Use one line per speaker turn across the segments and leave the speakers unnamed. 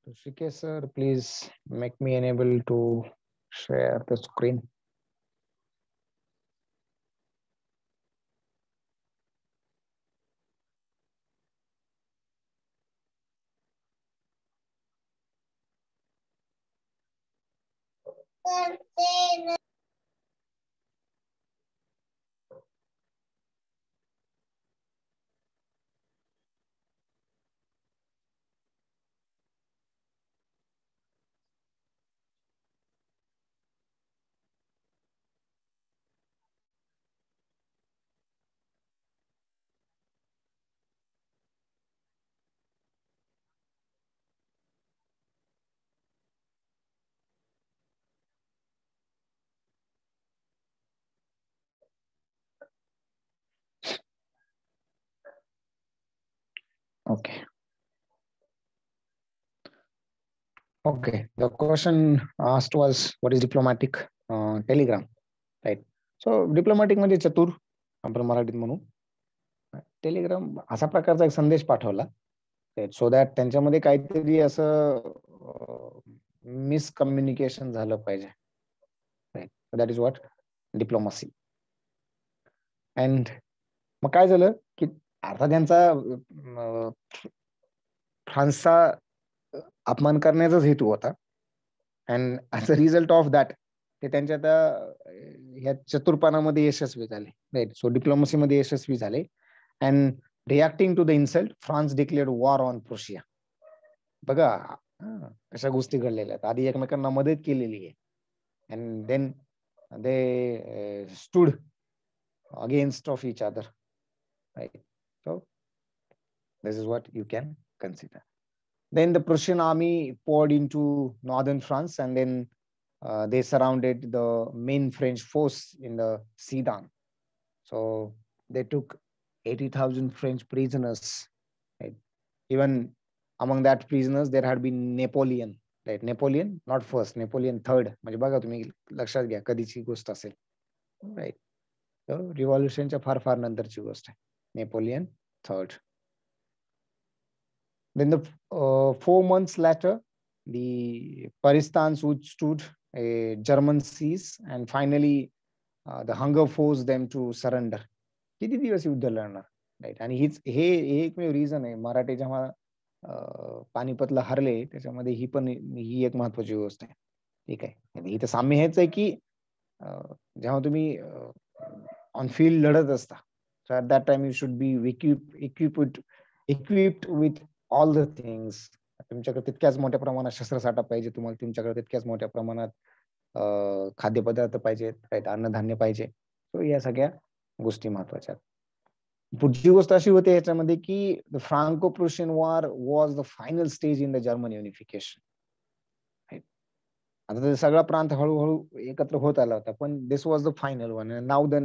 Rishikesh sir, please make me enable to share the screen. Okay. Okay. The question asked was, what is diplomatic telegram? Right. So diplomatic म्हणजे चतुर आपण मराठीत म्हणू. Telegram असा प्रकारचा एक संदेश पाठवला सो दॅट त्यांच्यामध्ये काहीतरी असं मिसकम्युनिकेशन झालं पाहिजे. That is what diplomacy. And मग काय झालं की आता त्यांचा फ्रान्सचा अपमान करण्याचाच हेतू होता. And as a result of that ते त्यांच्या त्या ह्या चतुरपणामध्ये यशस्वी झाले. राईट. सो डिप्लोमसीमध्ये यशस्वी झाले. And reacting to the insult France declared war on Prussia. बघा कशा गोष्टी घडलेल्या आहेत. आधी एकमेकांना मदत केलेली आहे. And then they stood against of each other, right? So this is what you can consider. Then the Prussian army poured into northern France, and then they surrounded the main French force in the Sedan. So they took 80,000 French prisoners, right? Even among that prisoners there had been Napoleon, right? Napoleon not first, Napoleon third. म्हणजे बघा तुम्ही लक्षात घ्या कधीची गोष्ट असेल, right. रिव्हॉल्युशनच्या फार फार नंतरची गोष्ट आहे. Napoleon third. Then the 4 months later, the Paristans withstood a German siege, and finally the hunger forced them to surrender. किती दिवस युद्ध लढणार, राईट. आणि हे एकमेव रिझन आहे मराठे जेव्हा पानिपतला हरले त्याच्यामध्ये ही एक महत्वाची गोष्ट आहे. ठीक आहे. इथं साम्य हेच आहे की जेव्हा तुम्ही ऑन फील्ड लढत असता, so at that time you should be equipped with all the things. तुमच्याकडे तितक्याच मोठ्या प्रमाणात शस्त्रसाठा पाहिजे, तुम्हाला तुमच्याकडे तितक्याच मोठ्या प्रमाणात खाद्यपदार्थ पाहिजेत, राईट, अन्नधान्य पाहिजे. सो या सगळ्या गोष्टी महत्वाच्या. पुढची गोष्ट अशी होते याच्यामध्ये की the Franco Prussian war was the final stage in the German unification. आता सगळा प्रांत हळूहळू एकत्र होत आला होता, पण this was the final one. Now the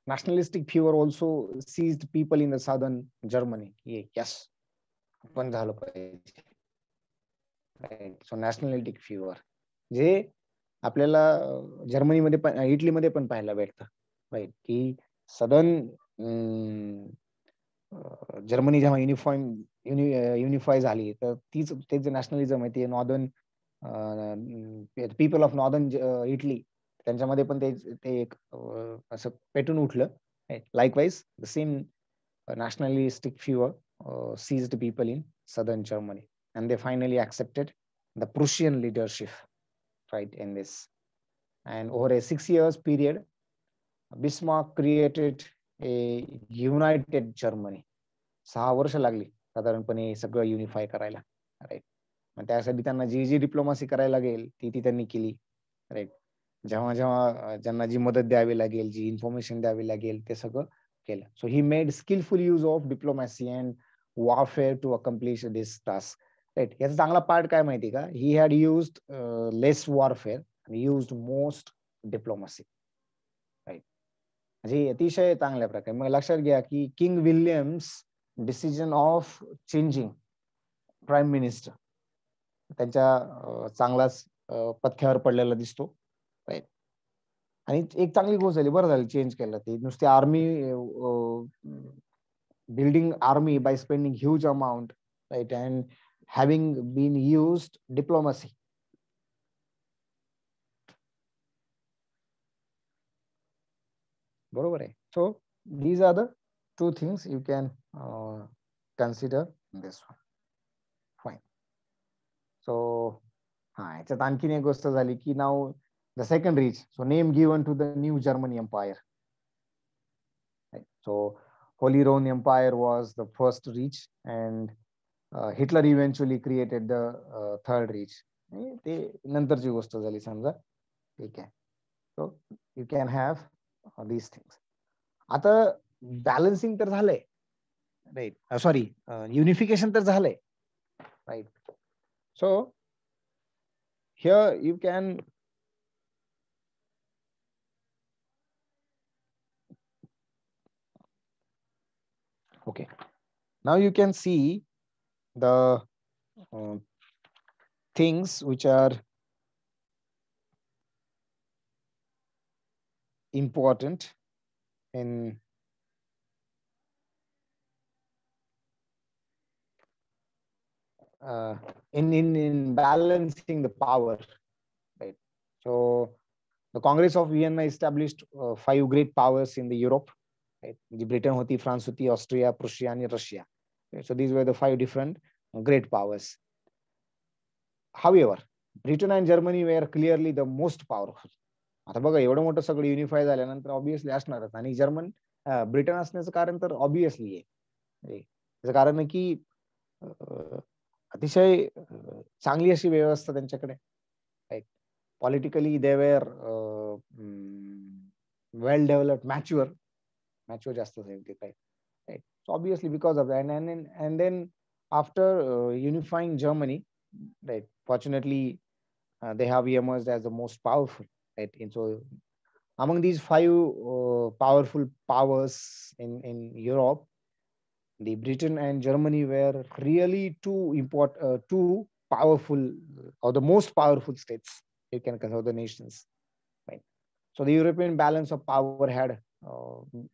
nationalistic fever also seized people in the southern Germany. Yes, पण झालं पाहिजे. सो नॅशनलिस्टिक फिवर जे आपल्याला जर्मनीमध्ये पण इटलीमध्ये पण पाहायला भेटतं, राईट. की सदर्न जर्मनी जेव्हा युनिफाय झाली तर तेच जे नॅशनलिझम आहे ते northern people of northern Italy त्यांच्यामध्ये पण ते एक असं पेटून उठलं. Likewise the same nationalistic fever seized people in southern Germany, and they finally accepted the Prussian leadership, right, in this. And over a 6 years period, Bismarck created a united Germany. 6 वर्ष लागली साधारणपणे सगळं युनिफाय करायला, राईट. मग त्यासाठी त्यांना जी diplomacy करायला लागेल ती त्यांनी केली, राईट. जेव्हा जेव्हा ज्यांना जी मदत द्यावी लागेल, जी इन्फॉर्मेशन द्यावी लागेल, ते सगळं केलं. So he made skillful use of diplomacy and warfare to accomplish this task, right. याचा चांगला पार्ट काय माहिती का, he had used less warfare आणि युज्ड मोस्ट डिप्लोमसी, राईट. म्हणजे अतिशय चांगल्या प्रकारे. मग लक्षात घ्या की king Williams decision of changing prime minister त्यांच्या चांगलाच पथ्यावर पडलेला दिसतो. राईट. आणि एक चांगली गोष्ट झाली, बरं झालं चेंज केलं. ते नुसते army building army by spending huge amount, right, and having been used diplomacy. बरोबर आहे. So these are the two things you can consider in this one. Fine. So याच्यात आणखीन एक गोष्ट झाली की now the second reach, so name given to the new German empire. Right. So Holy Roman Empire was the first reach, and Hitler eventually created the third reach. ते नंतरची गोष्ट झाली समजा. ठीक आहे. So you can have these things. आता balancing तर झालंय, राईट, सॉरी युनिफिकेशन तर झालंय, right. So here you can okay, now you can see the things which are important in balancing the power, right? So the Congress of Vienna established 5 great powers in the Europe, right? Britain होती, France होती, Austria, Prussia आणि Russia. Okay? So these were the 5 different great powers. However, Britain and Germany were clearly the most powerful. आता बघा एवढं मोठं सगळं युनिफाय झाल्यानंतर obviously असणारच. आणि ब्रिटन असण्याचं कारण तर ऑब्विसली आहे. त्याचं कारण आहे की अतिशय चांगली अशी व्यवस्था त्यांच्याकडे, right. Politically they were well developed, mature जास्त ते काय, right. So obviously because of that, and then after unifying Germany, right, fortunately they have emerged as the most powerful, right. And so among these 5 powerful powers in Europe, the Britain and Germany were really two powerful, or the most powerful states you can consider the nations, right. So the European balance of power had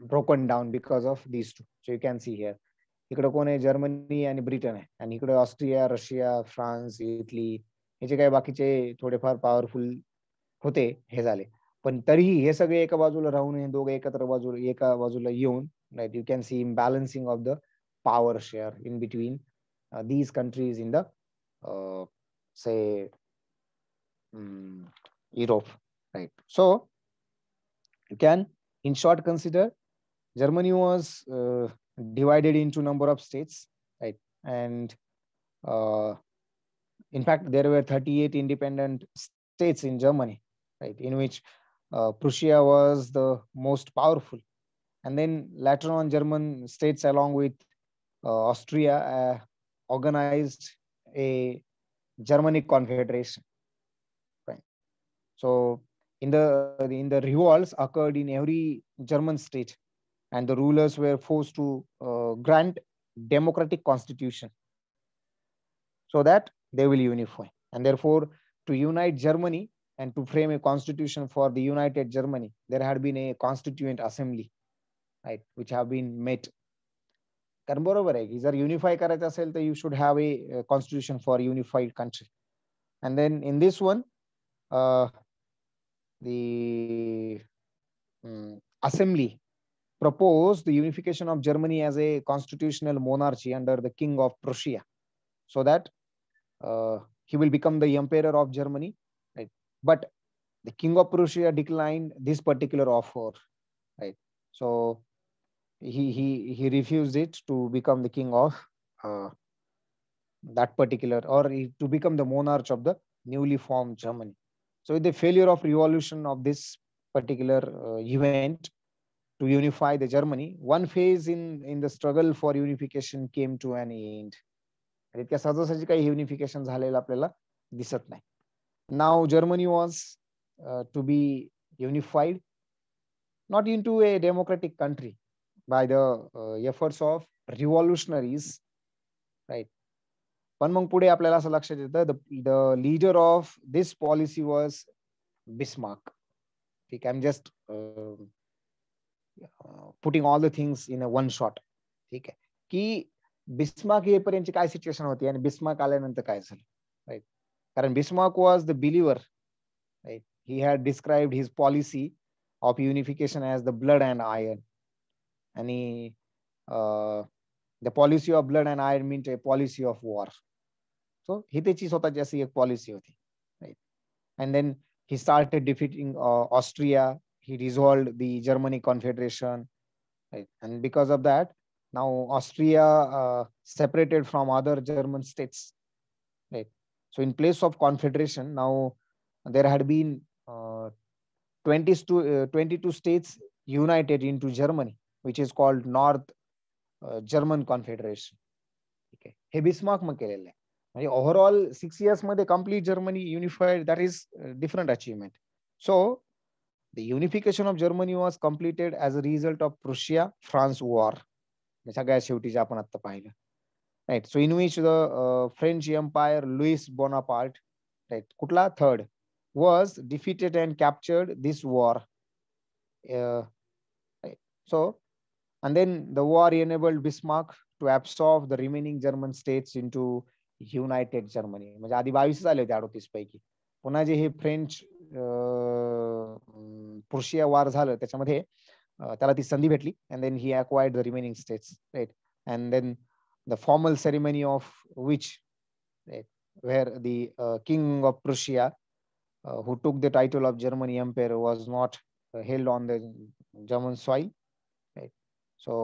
broken down because of these two. So you can see here, इकडे कोण आहे, Germany आणि Britain आहे, आणि इकडे Austria, Russia, France, Italy, हे जे काही बाकीचे थोडेफार पॉवरफुल होते हे झाले. पण तरीही हे सगळे एका बाजूला राहून हे दोघे एका बाजूला येऊन, right, you can see imbalancing of the power share in between these countries in the say Europe, right. So you can in short consider Germany was divided into number of states, right, and in fact there were 38 independent states in Germany, right, in which Prussia was the most powerful, and then later on German states along with Austria organized a Germanic confederation, right. So in the revolts occurred in every German state, and the rulers were forced to grant democratic constitution so that they will unify. And therefore, to unite Germany and to frame a constitution for the united Germany, there had been a constituent assembly, right, which have been met. कारण बरोबर आहे की जर युनिफाय करायचं असेल तर you should have a constitution for unified country. And then in this one the assembly proposed the unification of Germany as a constitutional monarchy under the King of Prussia, so that he will become the emperor of Germany, right. But the King of Prussia declined this particular offer, right. So he refused it to become the king of that particular, or to become the monarch of the newly formed Germany. So with the failure of revolution of this particular event to unify the Germany, one phase in the struggle for unification came to an end. इतक्या सहजासहजी काही unification झालेलं आपल्याला दिसत नाही. Now Germany was to be unified, not into a democratic country by the efforts of revolutionaries, right? पण मग पुढे आपल्याला असं लक्षात येतं the leader of this policy was Bismarck. ठीक आहे, I am just putting all the things in a one shot. ठीक आहे, की बिस्मार्क येईपर्यंतची काय सिच्युएशन होती आणि बिस्मार्क आल्यानंतर काय झालं, राईट? कारण Bismarck was the believer, right? He had described his policy of unification as the blood and iron. आणि the policy of blood and iron means a policy of war. So he त्याची स्वतःची अशी एक policy होती, right? And then he started defeating Austria. He dissolved the Germany Confederation, right? And because of that, now Austria separated from other German states, right? So in place of confederation, now there had been 22 states united into Germany, which is called North German Confederation. Okay, हे बिस्मार्क मग केलेलं आहे. म्हणजे overall 6 years मध्ये complete Germany unified, that is different achievement. So the unification of Germany was completed as a result of Prussia France war. सगळ्यात शेवटी जे आपण आता पाहिलं, right? So in which the French empire Louis Bonaparte, right, कुठला third, was defeated and captured this war. So and then the war enabled Bismarck to absorb the remaining German states into United Germany. म्हणजे आधी 22 झाले होते 38 पैकी. पुन्हा जे हे French Prussia वार झालं त्याच्यामध्ये त्याला ती संधी भेटली. And then he acquired the remaining states, right? And then the formal ceremony of which, where the king of Prussia who took the title of Germany Empire was not held on the German soil, right? So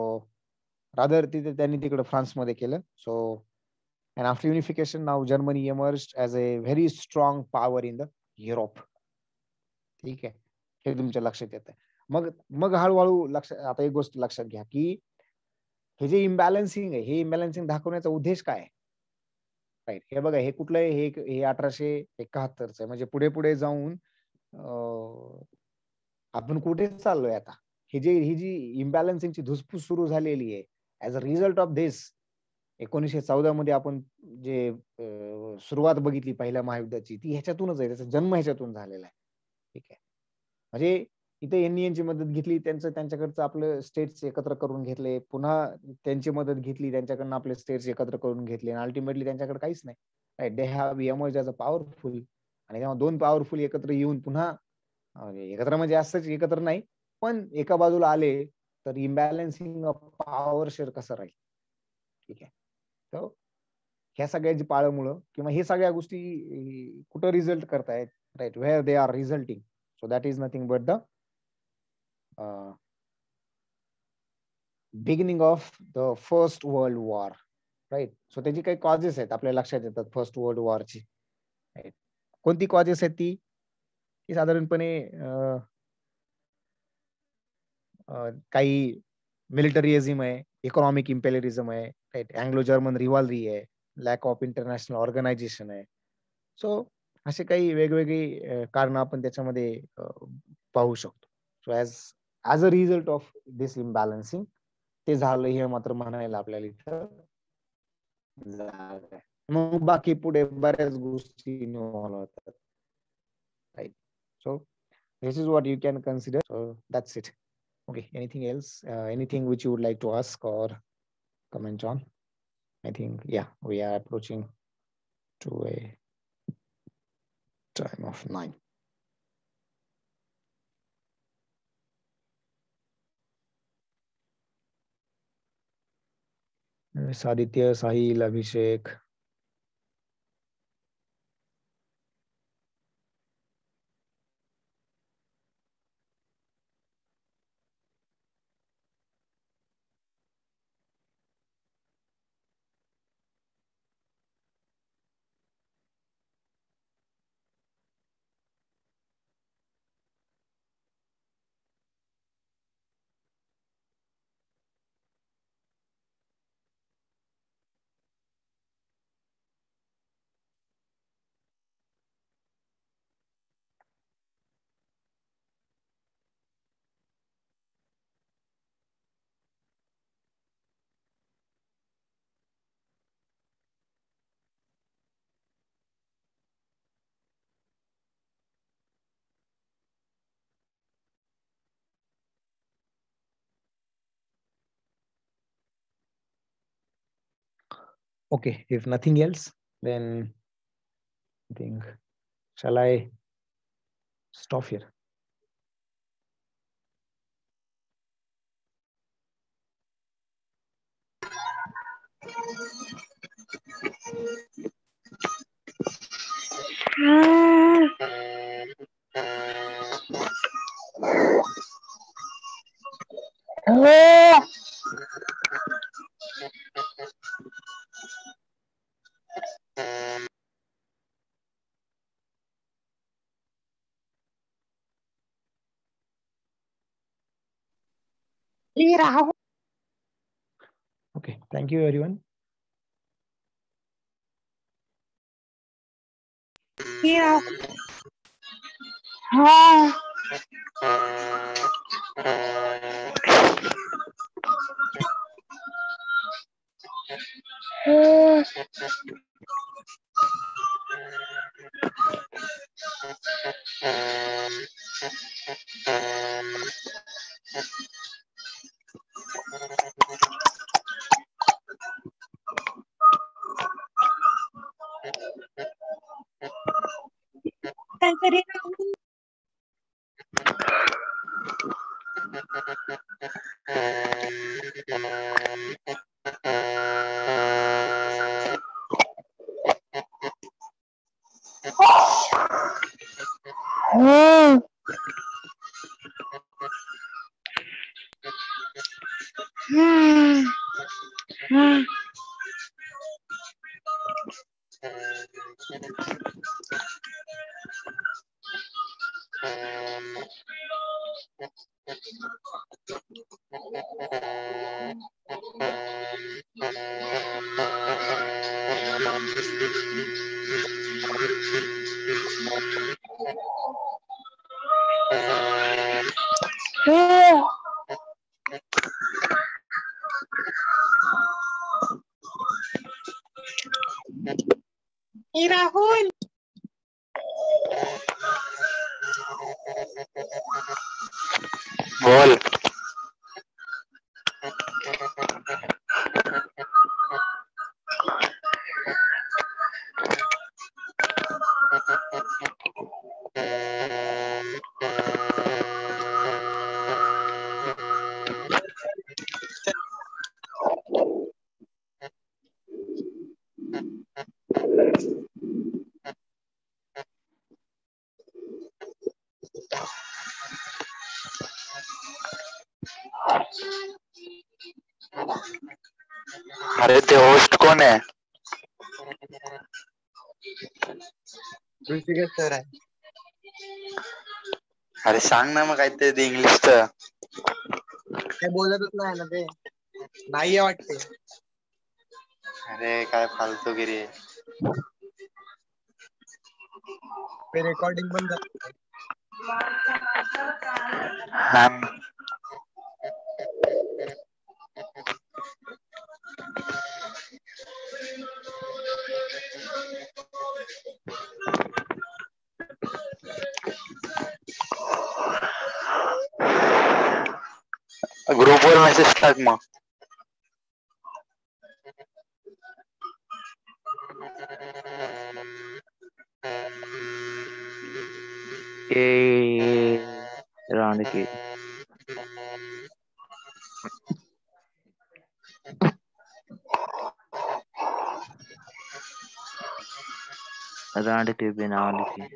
rather त्यांनी तिकडे फ्रान्समध्ये केलं. So and after unification, now Germany emerged as a very strong power in the Europe. ठीक आहे, हे तुमच्या लक्षात येतं. मग मग हळूहळू आता एक गोष्ट लक्षात घ्या की हे जे इम्बॅलन्सिंग आहे, हे इम्बॅलन्सिंग दाखवण्याचा उद्देश काय आहे, राईट? हे बघा, हे कुठलं आहे, हे 1871 आहे. म्हणजे पुढे पुढे जाऊन आपण कुठे चाललोय आता? ही जी इम्बॅलन्सिंगची धुसफूस सुरू झालेली आहे, as a result of this 1914 मध्ये आपण जे सुरुवात बघितली पहिल्या महायुद्धाची, ती ह्याच्यातूनच आहे. त्याचा जन्म ह्याच्यातून झालेला आहे. ठीक आहे, म्हणजे इथे यांनी मदत घेतली, त्यांच्याकडचं आपलं स्टेट्स एकत्र करून घेतले, पुन्हा त्यांची मदत घेतली, त्यांच्याकडनं आपले स्टेट्स एकत्र करून घेतले, आणि अल्टिमेटली त्यांच्याकडे काहीच नाही, right? They have emerged as a powerful. आणि तेव्हा दोन पॉवरफुल एकत्र येऊन पुन्हा एकत्र म्हणजे असंच एकत्र नाही, पण एका बाजूला आले तर इम्बॅलन्सिंग ऑफ पॉवर शेअर कसं राहील? ठीक आहे, तर ह्या सगळ्याची पाळमुळं किंवा हे सगळ्या गोष्टी कुठं रिझल्ट करतायत, right? Where they are resulting. So that is nothing but the beginning of the first world war, right? सो त्याची काही कॉजेस आहेत आपल्या लक्षात येतात फर्स्ट वर्ल्ड वॉरची, राईट? कोणती कॉजेस आहेत ती साधारणपणे काही मिलिटरीइझम आहे, इकॉनॉमिक इम्पेरियलिझम आहे, राईट? अँग्लो जर्मन रिव्हॉल्री आहे, लॅक ऑफ इंटरनॅशनल ऑर्गनायझेशन आहे. सो असे काही वेगवेगळी कारण आपण त्याच्यामध्ये पाहू शकतो. So as a result of this imbalancing ते झालं, हे मात्र म्हणायला आपल्याला इथं जागा आहे. मग बाकी पुढे बऱ्याच गोष्टी इन्व्हॉल्व होतात, right? So this is what you can consider. So that's it. Okay, anything else, anything which you would like to ask or comment on? I think, yeah, we are approaching to a time of 9. Aditya, Sahil, Abhishek. Okay, if nothing else, then I think, shall I stop here? Okay, thank you everyone.
Rahul
बोल. अरे ते host कोण आहे?
Rishikesh sir आहे.
अरे सांग ना मग काहीतरी ते इंग्लिशचं.
काय बोलतच नाही ना ते. नाहीये वाटते.
अरे काय फालतूगिरी आहे.
ते रेकॉर्डिंग पण करते.
हा. ग्रुपवर मेसेज टाक मग.
रांडके रांडके बिना लिखे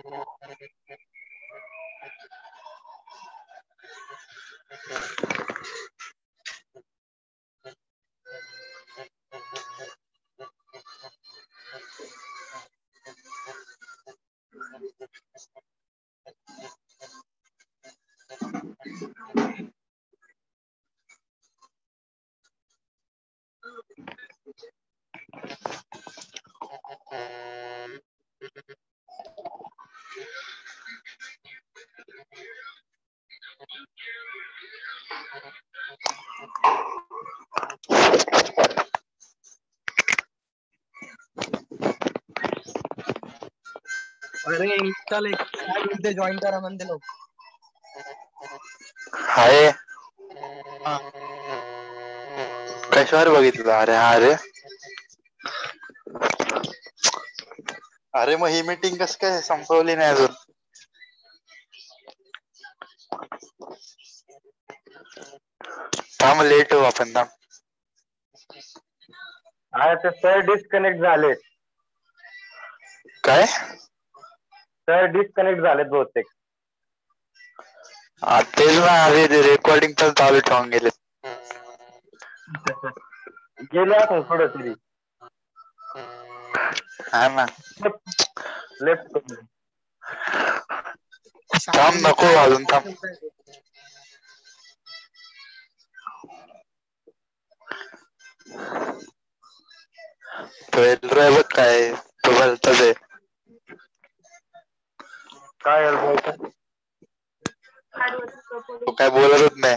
अरे इंस्टा काय बोलते जॉईन करा म्हणते लोक.
हाय
हा.
कशावर बघितलं? अरे हा रे अरे मग ही मीटिंग कस काय संपवली नाही अजून? थांब लेट हो आपण थांब.
अरे ते सर डिस्कनेक्ट झालेत.
काय?
सर डिस्कनेक्ट झालेत बहुतेक.
तेच ना, अरे ते रेकॉर्डिंग पण चालू ठेवून गेले.
गेले असं पुढे तरी.
हा ना.
लेफ्ट.
थांब नको अजून थांब. ड्रायव्हर काय तो भलताच आहे.
काय बोलतो?
तो काय बोलतच नाही.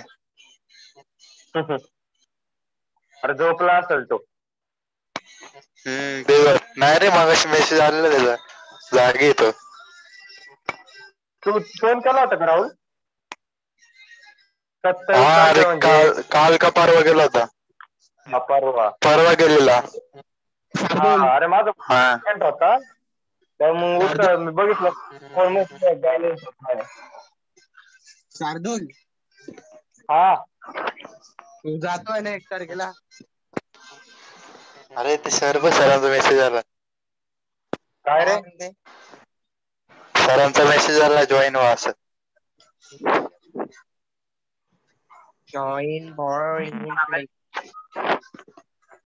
अरे झोपला असेल तो.
ते नाही रे, मगाशी मेसेज आलेला त्याचा, जागी येतो.
तू फोन केला होता का राहुल?
हा
27
अरे
तारखेला म्हणजे
काल का परवा गेला होता. परवा गेलेला.
हा अरे माझा
हा
फ्रेंड होता. तर मग मी बघितलं फोन
शार्दूल
हा
तू जातोय ना 1 तारखेला?
अरे ते सरांचा मेसेज आला.
काय रे?
म्हणते?
सरांचा मेसेज आला जॉईन व्हा असं.
Join for